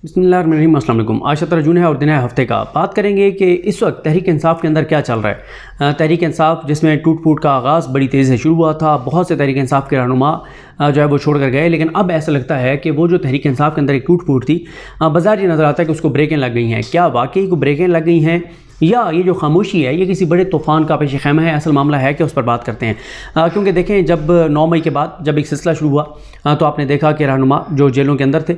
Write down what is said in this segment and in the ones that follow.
बिस्मिल्लाहिर्रहमानिर्रहीम। अस्सलाम वालेकुम। आज 17 जून है और दिन है हफ्ते का। बात करेंगे कि इस वक्त तहरीक इंसाफ के अंदर क्या चल रहा है। तहरीक इंसाफ जिसमें टूट फूट का आगाज़ बड़ी तेज़ी से शुरू हुआ था, बहुत से तहरीक इंसाफ के रहनुमा जो है वो छोड़ कर गए, लेकिन अब ऐसा लगता है कि वो जो तहरीक इंसाफ के अंदर एक टूट फूट थी, बाजार ये नज़र आता है कि उसको ब्रेकें लग गई हैं। क्या वाकई को ब्रेकें लग गई हैं या ये जो खामोशी है ये किसी बड़े तूफ़ान का पेश ख़ैमा है? असल मामला है कि उस पर बात करते हैं, क्योंकि देखें जब 9 मई के बाद जब एक सिलसिला शुरू हुआ तो आपने देखा कि रहनुमा जो जेलों के अंदर थे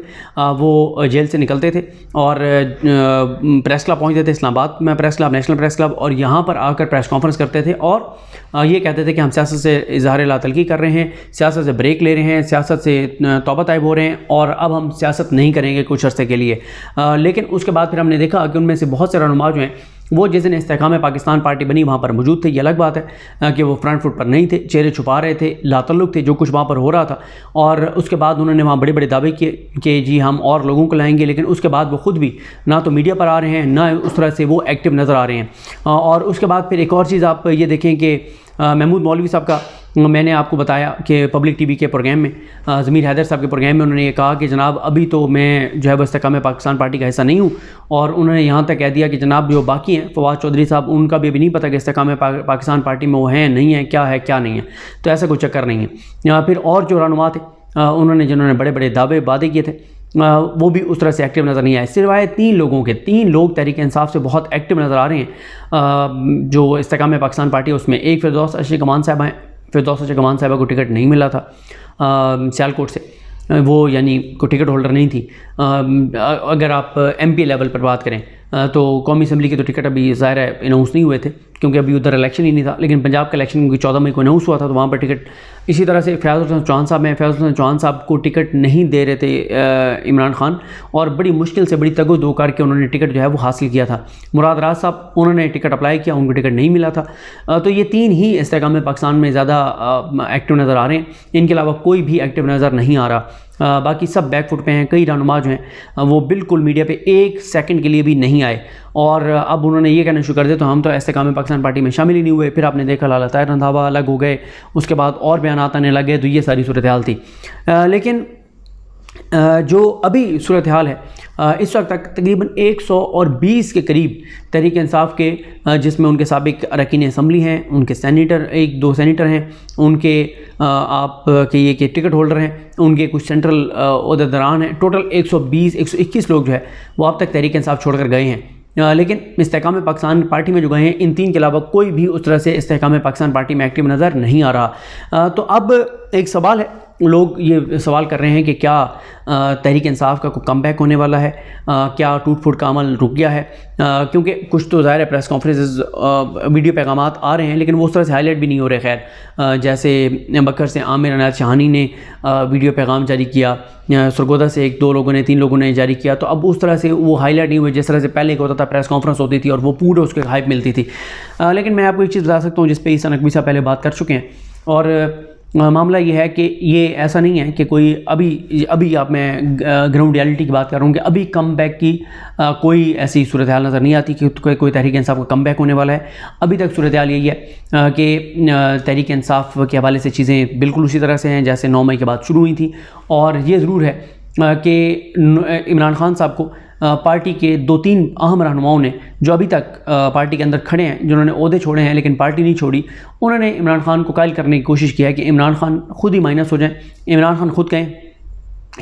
वो जेल से निकलते थे और प्रेस क्लब पहुँचते थे, इस्लामाबाद में press club, national press club, और यहाँ पर आकर प्रेस कॉन्फ्रेंस करते थे और ये कहते थे कि हम सियासत से इज़हार लातलकी कर रहे हैं, सियासत से ब्रेक ले रहे हैं, सियासत से तौबा ताइब हो रहे हैं और अब हम सियासत नहीं करेंगे कुछ अर्से के लिए। लेकिन उसके बाद फिर हमने देखा कि उनमें से बहुत से रहनुमा जो हैं वो जिस दिन इस्तेहकाम पाकिस्तान पार्टी बनी वहाँ पर मौजूद थे। ये अलग बात है कि वो फ्रंट फुट पर नहीं थे, चेहरे छुपा रहे थे, लातल्लुक थे जो कुछ वहाँ पर हो रहा था। और उसके बाद उन्होंने वहाँ बड़े बड़े दावे किए कि जी हम और लोगों को लाएंगे, लेकिन उसके बाद वो ख़ुद भी ना तो मीडिया पर आ रहे हैं, ना उस तरह से वो एक्टिव नज़र आ रहे हैं। और उसके बाद फिर एक और चीज़ आप ये देखें कि महमूद मौलवी साहब का मैंने आपको बताया कि पब्लिक टीवी के प्रोग्राम में, ज़मीर हैदर साहब के प्रोग्राम में उन्होंने ये कहा कि जनाब अभी तो मैं जो है वो इस्तेहकाम पाकिस्तान पार्टी का हिस्सा नहीं हूँ, और उन्होंने यहाँ तक कह दिया कि जनाब जो बाकी हैं फवाद चौधरी साहब, उनका भी अभी नहीं पता कि इस्तेहकाम पाकिस्तान पार्टी में वो हैं नहीं है, क्या नहीं है। तो ऐसा कोई चक्कर नहीं है। फिर और जो रहनुमा थे उन्होंने जिन्होंने बड़े बड़े दावे वादे किए थे वो भी उस तरह से एक्टिव नज़र नहीं आए, सिवाय 3 लोगों के। 3 लोग तहरीक इंसाफ से बहुत एक्टिव नज़र आ रहे हैं जो इस्तेहकाम पाकिस्तान पार्टी है उसमें। एक फिरदौस अशी कमान साहब हैं, फिरदौस अशी कमान साहबा को टिकट नहीं मिला था सियालकोट से, वो यानी को टिकट होल्डर नहीं थी। अगर आप MP लेवल पर बात करें तो कौमी असम्बली के तो टिकट अभी ज़ाहिर है अनाउंस नहीं हुए थे क्योंकि अभी उधर इलेक्शन ही नहीं था, लेकिन पंजाब का इलेक्शन क्योंकि 14 मई को अनाउंस हुआ था तो वहाँ पर टिकट। इसी तरह से फैज़ हुसैन चौहान साहब हैं, फैज़ हुसैन चौहान साहब को टिकट नहीं दे रहे थे इमरान खान, और बड़ी मुश्किल से बड़ी तगो-दो करके उन्होंने टिकट जो है वो हासिल किया था। मुराद राज साहब, उन्होंने टिकट अप्लाई किया, उनको टिकट नहीं मिला था। तो ये 3 ही इस्तेहकाम पाकिस्तान में ज़्यादा एक्टिव नज़र आ रहे हैं, इनके अलावा कोई भी एक्टिव नज़र नहीं आ रहा। बाकी सब बैकफुट पे हैं। कई रहनुमा जो हैं वो बिल्कुल मीडिया पे 1 सेकंड के लिए भी नहीं आए, और अब उन्होंने ये कहना शुरू कर दिया तो हम तो इस्तेहकाम पाकिस्तान पार्टी में शामिल ही नहीं हुए। फिर आपने देखा लाला ताहिर रंधावा अलग हो गए, उसके बाद और बयानात आने लगे, तो ये सारी सूरत हाल थी। लेकिन जो अभी सूरत हाल है इस वक्त तक तकरीबन 120 के करीब तहरीक इंसाफ के, जिसमें उनके साबिक अरकान असम्बली हैं, उनके सेनेटर 1-2 सेनेटर हैं, उनके आप कहिए कि टिकट होल्डर हैं, उनके कुछ सेंट्रल ओहदेदारान हैं, टोटल 121 लोग जो है वो अब तक तहरीक इंसाफ छोड़ कर गए हैं। लेकिन इस्तेहकाम पाकिस्तान पार्टी में जो गए हैं इन 3 के अलावा कोई भी उस तरह से इस्तेहकाम पाकिस्तान पार्टी में एक्टिव नज़र नहीं आ रहा। तो अब एक सवाल है, लोग ये सवाल कर रहे हैं कि क्या तहरीक इंसाफ का कोई कमबैक होने वाला है, क्या टूट फूट का अमल रुक गया है? क्योंकि कुछ तो ज़ाहिर है प्रेस कॉन्फ्रेंसेस वीडियो पैगामात आ रहे हैं, लेकिन वो उस तरह से हाईलाइट भी नहीं हो रहे। खैर जैसे बकर से आमिर अनायत शाहानी ने वीडियो पैगाम जारी किया, सरगोदा से 1-2 लोगों ने 3 लोगों ने जारी किया, तो अब उस तरह से वो हाईलाइट नहीं हुए जिस तरह से पहले होता था, प्रेस कॉन्फ्रेंस होती थी और वो पूरे उसके हाइप मिलती थी। लेकिन मैं आपको एक चीज़ बता सकता हूँ जिस पर ईसा नकवी साहब पहले बात कर चुके हैं, और मामला ये है कि ये ऐसा नहीं है कि कोई अभी आप मैं ग्राउंड रियलिटी की बात कर रहा हूँ कि अभी कम बैक की कोई ऐसी सूरत हाल नज़र नहीं आती कि कोई तहरीक इंसाफ का कम बैक होने वाला है। अभी तक सूरत हाल यही है कि तहरीक इंसाफ के हवाले से चीज़ें बिल्कुल उसी तरह से हैं जैसे 9 मई के बाद शुरू हुई थी। और ये ज़रूर है कि इमरान खान साहब को पार्टी के 2-3 अहम रहनुमाओं ने जो अभी तक पार्टी के अंदर खड़े हैं, जिन्होंने ओहदे छोड़े हैं लेकिन पार्टी नहीं छोड़ी, उन्होंने इमरान खान को कायल करने की कोशिश की है कि इमरान खान खुद ही माइनस हो जाएं। इमरान खान खुद कहें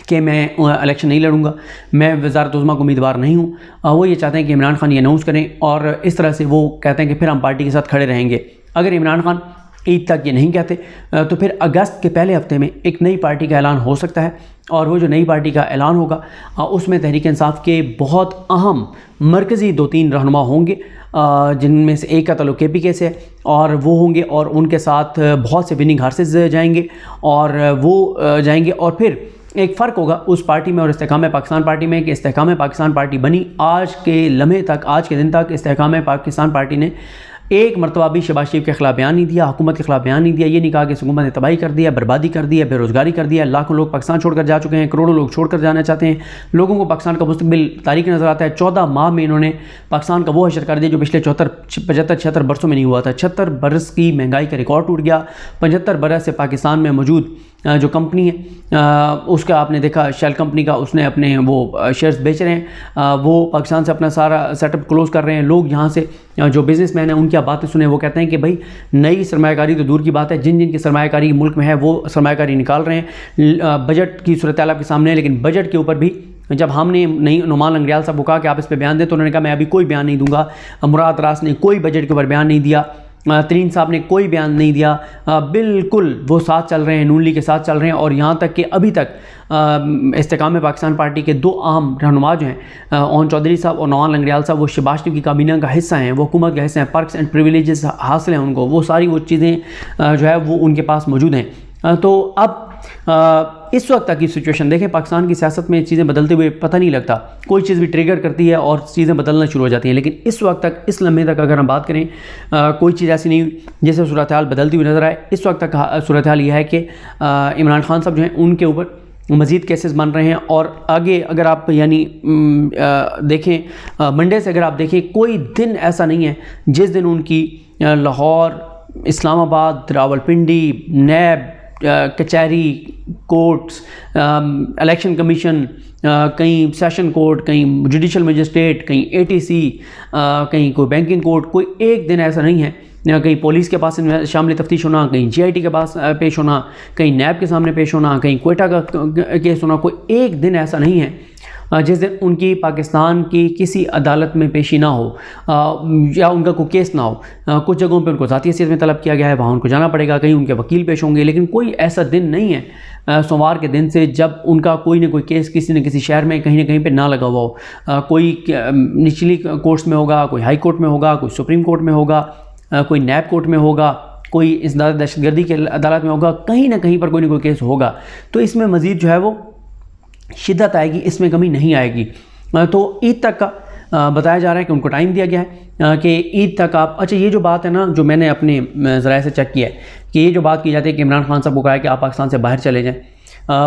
कि मैं इलेक्शन नहीं लड़ूंगा, मैं वज़ारत उज़्मा का उम्मीदवार नहीं हूँ। वो ये चाहते हैं कि इमरान खान ये अनाउंस करें, और इस तरह से वो कहते हैं कि फिर हम पार्टी के साथ खड़े रहेंगे। अगर इमरान खान ईद तक ये नहीं कहते तो फिर अगस्त के पहले हफ्ते में एक नई पार्टी का ऐलान हो सकता है, और वो जो नई पार्टी का ऐलान होगा उसमें तहरीक इंसाफ के बहुत अहम मरकज़ी 2-3 रहनुमा होंगे, जिनमें से एक का ताल्लुक़ KPK से है, और वो होंगे और उनके साथ बहुत से विनिंग हार्सेस जाएंगे, और वो जाएंगे। और फिर एक फ़र्क होगा उस पार्टी में और इस्तेहकाम पाकिस्तान पार्टी में कि इस्तेहकाम पाकिस्तान पार्टी बनी आज के लम्हे तक, आज के दिन तक इस्तेहकाम पाकिस्तान पार्टी ने एक मरतबा भी शहबाज शरीफ के ख़िलाफ़ बयान नहीं दिया, हुकूमत के ख़िलाफ़ बयान नहीं दिया। ये नहीं कहा कि हुकूमत ने तबाही कर दिया, बर्बादी कर दी है, बेरोज़गारी कर दिया, लाखों लोग पाकिस्तान छोड़कर जा चुके हैं, करोड़ों लोग छोड़कर जाना चाहते हैं, लोगों को पाकिस्तान का मुस्तकबिल तारीख नज़र आता है। 14 माह में इन्होंने पाकिस्तान का वो हशर कर दिया जो पिछले 75-76 बरसों में नहीं हुआ था। 76 बरस की महंगाई का रिकॉर्ड टूट गया। 75 बरस से पाकिस्तान में मौजूद जो कंपनी है उसका आपने देखा शेल कंपनी का, उसने अपने वो शेयर्स बेच रहे हैं, वो पाकिस्तान से अपना सारा सेटअप क्लोज़ कर रहे हैं। लोग यहाँ से जो बिज़नेसमैन हैं उनकी आप बातें सुने, वो कहते हैं कि भाई नई सरमायाकारी तो दूर की बात है, जिन जिन की सरमायाकारी मुल्क में है वो सरमायाकारी निकाल रहे हैं। बजट की सूरत हाल आपके सामने है, लेकिन बजट के ऊपर भी जब हमने नहीं नुमान लंगड़ियाल साहब को कहा कि आप इस पे बयान दें, तो उन्होंने कहा मैं अभी कोई बयान नहीं दूंगा। मुराद रास ने कोई बजट के ऊपर बयान नहीं दिया, तरीन साहब ने कोई बयान नहीं दिया। बिल्कुल वो साथ चल रहे हैं, नून लीग के साथ चल रहे हैं। और यहाँ तक कि अभी तक इस्तेकाम पाकिस्तान पार्टी के दो अहम रहनुमा जो हैं ओन चौधरी साहब और नवान लंगड़ियाल साहब, वो शहबाज शरीफ की काबीना का हिस्सा हैं, वो हुकूमत का हिस्सा हैं, पर्क्स एंड प्रिविलेजेस हासिल हैं उनको, वो सारी वो चीज़ें जो है वो उनके पास मौजूद हैं। तो अब इस वक्त तक की सिचुएशन देखें, पाकिस्तान की सियासत में चीज़ें बदलते हुए पता नहीं लगता, कोई चीज़ भी ट्रिगर करती है और चीज़ें बदलना शुरू हो जाती हैं। लेकिन इस वक्त तक, इस लम्हे तक अगर हम बात करें, कोई चीज़ ऐसी नहीं हुई जैसे सूरत हाल बदलती हुई नज़र आए। इस वक्त तक सूरत हाल यह है कि इमरान खान साहब जो हैं उनके ऊपर मज़ीद केसेस बन रहे हैं। और आगे अगर आप यानी देखें, मंडे से अगर आप देखें, कोई दिन ऐसा नहीं है जिस दिन उनकी लाहौर, इस्लामाबाद, रावलपिंडी, नैब, कचहरी, कोर्ट्स, इलेक्शन कमीशन, कहीं सेशन कोर्ट, कहीं जुडिशल मजिस्ट्रेट, कहीं एटीसी, कहीं कोई बैंकिंग कोर्ट, कोई एक दिन ऐसा नहीं है, कहीं पुलिस के पास शामिल तफ्तीश होना, कहीं जीआईटी के पास पेश होना, कहीं नैब के सामने पेश होना, कहीं क्वेटा का केस होना, कोई एक दिन ऐसा नहीं है जिस दिन उनकी पाकिस्तान की किसी अदालत में पेशी ना हो या उनका कोई केस ना हो। कुछ जगहों पे उनको ज़ाती हैसियत में तलब किया गया है, वहाँ उनको जाना पड़ेगा, कहीं उनके वकील पेश होंगे, लेकिन कोई ऐसा दिन नहीं है सोमवार के दिन से जब उनका कोई ना कोई केस किसी न किसी शहर में कहीं ना कहीं पे ना लगा हुआ हो। कोई निचली कोर्ट्स में होगा, कोई हाई कोर्ट में होगा, कोई सुप्रीम कोर्ट में होगा, कोई नैब कोर्ट में होगा, कोई इस दहशतगर्दी की अदालत में होगा, कहीं ना कहीं पर कोई ना कोई केस होगा। तो इसमें मज़ीद जो है वो शिद्दत आएगी, इसमें कमी नहीं आएगी। तो ईद तक का बताया जा रहा है कि उनको टाइम दिया गया है कि ईद तक आप, अच्छा ये जो बात है ना, जो मैंने अपने ज़राए से चेक किया है कि ये जो बात की जाती है कि इमरान खान साहब को कहा है कि आप पाकिस्तान से बाहर चले जाएँ,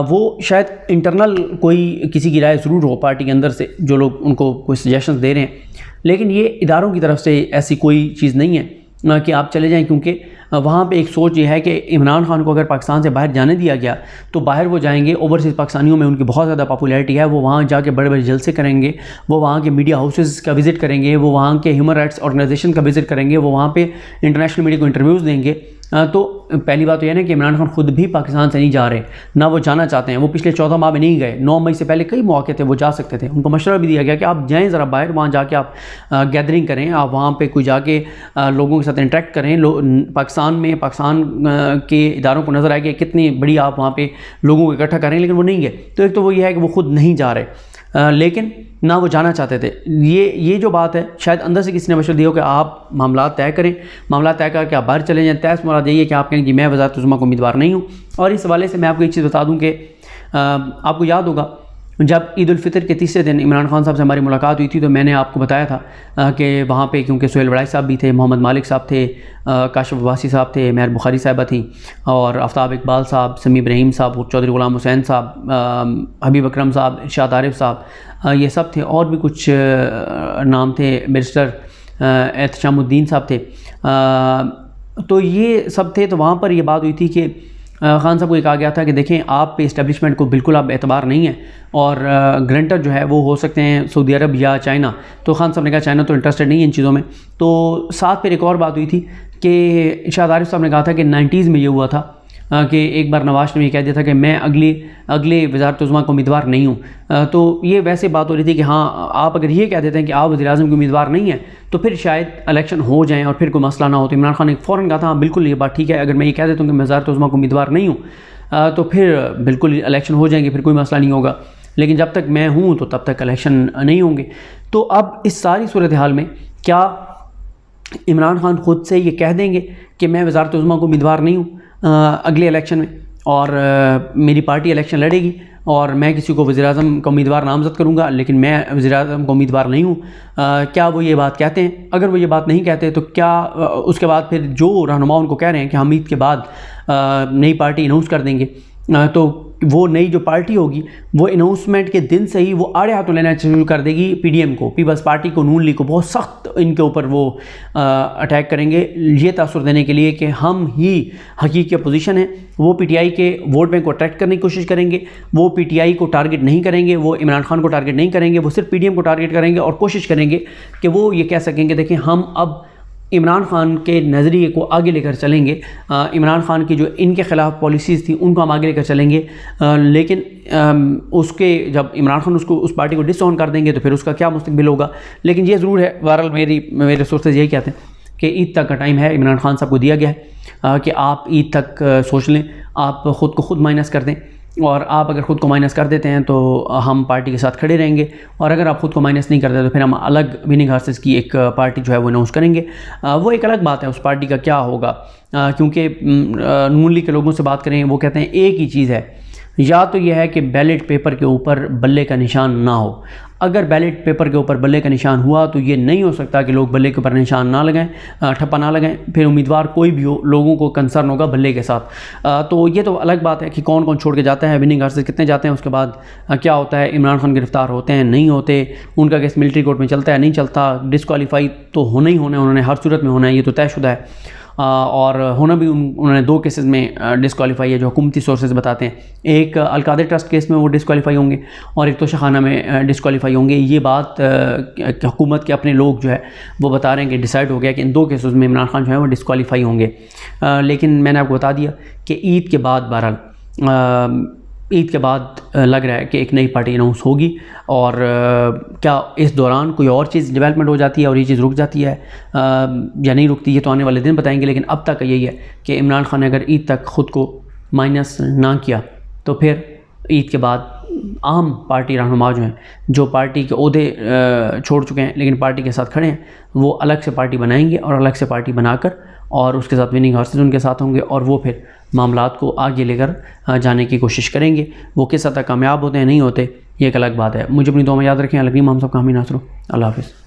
वो शायद इंटरनल कोई किसी की राय ज़रूर हो पार्टी के अंदर से, जो लोग उनको कोई सजेशंस दे रहे हैं, लेकिन ये इदारों की तरफ से ऐसी कोई चीज़ नहीं है कि आप चले जाएं, क्योंकि वहाँ पे एक सोच ये है कि इमरान खान को अगर पाकिस्तान से बाहर जाने दिया गया तो बाहर वो जाएंगे, ओवरसीज़ पाकिस्तानियों में उनकी बहुत ज़्यादा पॉपुलैरिटी है, वो वहाँ जाके बड़े बड़े जलसे करेंगे, वो वहाँ के मीडिया हाउसेस का विज़िट करेंगे, वो वहाँ के ह्यूमन राइट्स ऑर्गेनाइजेशन का विज़िट करेंगे, वो वहाँ पे इंटरनेशनल मीडिया को इंटरव्यूज़ देंगे। तो पहली बात तो यह है कि इमरान खान खुद भी पाकिस्तान से नहीं जा रहे, ना वो जाना चाहते हैं। वो पिछले 14 माह में नहीं गए, 9 मई से पहले कई मौके थे वो जा सकते थे, उनको मशवरा भी दिया गया कि आप जाएं ज़रा बाहर, वहाँ जाके आप गैदरिंग करें, आप वहाँ पे कोई जाके लोगों के साथ इंटरेक्ट करें। पाकिस्तान के इदारों को नज़र आए कि कितनी बड़ी आप वहाँ पे लोगों को इकट्ठा करें, लेकिन वो नहीं गए। तो एक तो वो ये है कि वो खुद नहीं जा रहे, लेकिन ना वो जाना चाहते थे। ये जो बात है, शायद अंदर से किसी ने मशवरा दिया हो कि आप मामला तय करें, मामला तय करके आप बाहर चले जाएँ। तय मुराद यही है कि आप कहें कि मैं वज़ारत उज़्मा को उम्मीदवार नहीं हूँ। और इस हवाले से मैं आपको एक चीज़ बता दूँ कि आपको याद होगा जब ईद उल फितर के तीसरे दिन इमरान खान साहब से हमारी मुलाकात हुई थी, तो मैंने आपको बताया था कि वहाँ पे क्योंकि सुहेल वड़ाई साहब भी थे, मोहम्मद मालिक साहब थे, काशिफ अब्बासी साहब थे, मेहर बुखारी साहिबा थी, और आफ्ताब इकबाल साहब, समी इब्राहिम साहब, चौधरी गुलाम हुसैन साहब, हबीब अकरम साहब, इरशाद आरिफ साहब, ये सब थे। और भी कुछ नाम थे, बैरिस्टर एहतशामुद्दीन साहब थे। तो ये सब थे। तो वहाँ पर यह बात हुई थी कि खान साहब को ये कहा गया था कि देखें, आप पे इस्टेब्लिशमेंट को बिल्कुल आप एतबार नहीं है, और ग्रंटर जो है वो हो सकते हैं सऊदी अरब या चाइना। तो खान साहब ने कहा चाइना तो इंटरेस्टेड नहीं है इन चीज़ों में। तो साथ फिर एक और बात हुई थी कि इरशाद आरिफ साहब ने कहा था कि 90s में ये हुआ था कि एक बार नवाज ने ये कह दिया था कि मैं अगले वज़ारत उज़्मा का उम्मीदवार नहीं हूँ। तो ये वैसे बात हो रही थी कि हाँ, आप अगर ये कह देते हैं कि आप वज़ीर-ए-आज़म के उम्मीदवार नहीं हैं तो फिर शायद इलेक्शन हो जाएँ और फिर कोई मसला ना हो। तो इमरान खान ने फ़ौरन कहा था हाँ बिल्कुल ये बात ठीक है, अगर मैं ये कह देता हूँ कि मैं वज़ारत उज़्मा का उम्मीदवार नहीं हूँ तो फिर बिल्कुल इलेक्शन हो जाएंगे, फिर कोई मसला नहीं होगा, लेकिन जब तक मैं हूँ तो तब तक इलेक्शन नहीं होंगे। तो अब इस सारी सूरत हाल में क्या इमरान खान ख़ुद से ये कह देंगे कि मैं वज़ारत उज़्मा को उम्मीदवार नहीं हूँ अगले इलेक्शन में, और मेरी पार्टी इलेक्शन लड़ेगी और मैं किसी को वज़ीर-ए-आज़म का उम्मीदवार नामज़द करूँगा, लेकिन मैं वज़ीर-ए-आज़म का उम्मीदवार नहीं हूँ? क्या वो ये बात कहते हैं? अगर वो ये बात नहीं कहते तो क्या उसके बाद फिर जो रहनुमा उनको कह रहे हैं कि हम ईद के बाद नई पार्टी अनाउंस कर देंगे, तो वो नई जो पार्टी होगी वो अनाउंसमेंट के दिन से ही वो आड़े हाथों लेना शुरू कर देगी पीडीएम को, पीपल्स पार्टी को, नून लीग को। बहुत सख्त इनके ऊपर वो अटैक करेंगे ये तासुर देने के लिए कि हम ही हकीकी अपोजिशन है। वो पीटीआई के वोट बैंक को अट्रैक्ट करने की कोशिश करेंगे, वो पीटीआई को टारगेट नहीं करेंगे, वो इमरान खान को टारगेट नहीं करेंगे, वो सिर्फ पीडीएम को टारगेट करेंगे और कोशिश करेंगे कि वो ये कह सकेंगे देखिए हम अब इमरान खान के नज़रिए को आगे लेकर चलेंगे, इमरान खान की जो इनके ख़िलाफ़ पॉलिसीज़ थी उनको हम आगे लेकर चलेंगे। लेकिन उसके जब इमरान खान उस पार्टी को डिसऑन कर देंगे तो फिर उसका क्या मुस्तकबिल होगा। लेकिन ये ज़रूर है, बहरहाल मेरे सोर्सेज यही कहते हैं कि ईद तक का टाइम है, इमरान खान साहब को दिया गया है कि आप ईद तक सोच लें, आप ख़ुद को खुद माइनस कर दें, और आप अगर ख़ुद को माइनस कर देते हैं तो हम पार्टी के साथ खड़े रहेंगे, और अगर आप ख़ुद को माइनस नहीं करते तो फिर हम अलग विनिंग हार्सेस की एक पार्टी जो है वो अनाउंस करेंगे। वो एक अलग बात है उस पार्टी का क्या होगा, क्योंकि नून लीग के लोगों से बात करें वो कहते हैं एक ही चीज़ है, या तो यह है कि बैलेट पेपर के ऊपर बल्ले का निशान ना हो। अगर बैलेट पेपर के ऊपर बल्ले का निशान हुआ तो ये नहीं हो सकता कि लोग बल्ले के ऊपर निशान ना लगाएं, ठप्पा ना लगाएं, फिर उम्मीदवार कोई भी हो लोगों को कंसर्न होगा बल्ले के साथ। तो ये तो अलग बात है कि कौन कौन छोड़ के जाता है, विनिंग हार्सेस कितने जाते हैं, उसके बाद क्या होता है, इमरान खान गिरफ्तार होते हैं नहीं होते, उनका केस मिलिट्री कोर्ट में चलता है नहीं चलता, डिस्क्वालीफाई तो होना ही होना है, उन्होंने हर सूरत में होना है, ये तो तयशुदा है। और होना भी उन्होंने 2 केसेस में डिस्क्वालीफाई है जो हुकूमती सोर्सेज बताते हैं। एक अलकादर ट्रस्ट केस में वो डिस्क्वालीफाई होंगे और एक तोशाखाना में डिस्क्वालीफाई होंगे। ये बात हुकूमत के अपने लोग जो है वो बता रहे हैं कि डिसाइड हो गया कि इन 2 केसेस में इमरान खान जो है वो डिस्क्वालीफाई होंगे। लेकिन मैंने आपको बता दिया कि ईद के बाद बहरहाल ईद के बाद लग रहा है कि एक नई पार्टी अनाउंस होगी, और क्या इस दौरान कोई और चीज़ डेवलपमेंट हो जाती है और ये चीज़ रुक जाती है या नहीं रुकती, ये तो आने वाले दिन बताएंगे। लेकिन अब तक यही है कि इमरान खान ने अगर ईद तक ख़ुद को माइनस ना किया तो फिर ईद के बाद आम पार्टी रहनुमा जो हैं, जो पार्टी के ओहदे छोड़ चुके हैं लेकिन पार्टी के साथ खड़े हैं, वो अलग से पार्टी बनाएंगे और अलग से पार्टी बनाकर और उसके साथ विनिंग हार्सेस उनके साथ होंगे, और वो फिर मामलात को आगे लेकर जाने की कोशिश करेंगे। वो किस हद तक कामयाब होते हैं नहीं होते ये एक अलग बात है। मुझे अपनी दुआ में याद रखें। अलग हम सबका हामी नासरो। अल्लाह हाफ़िज़।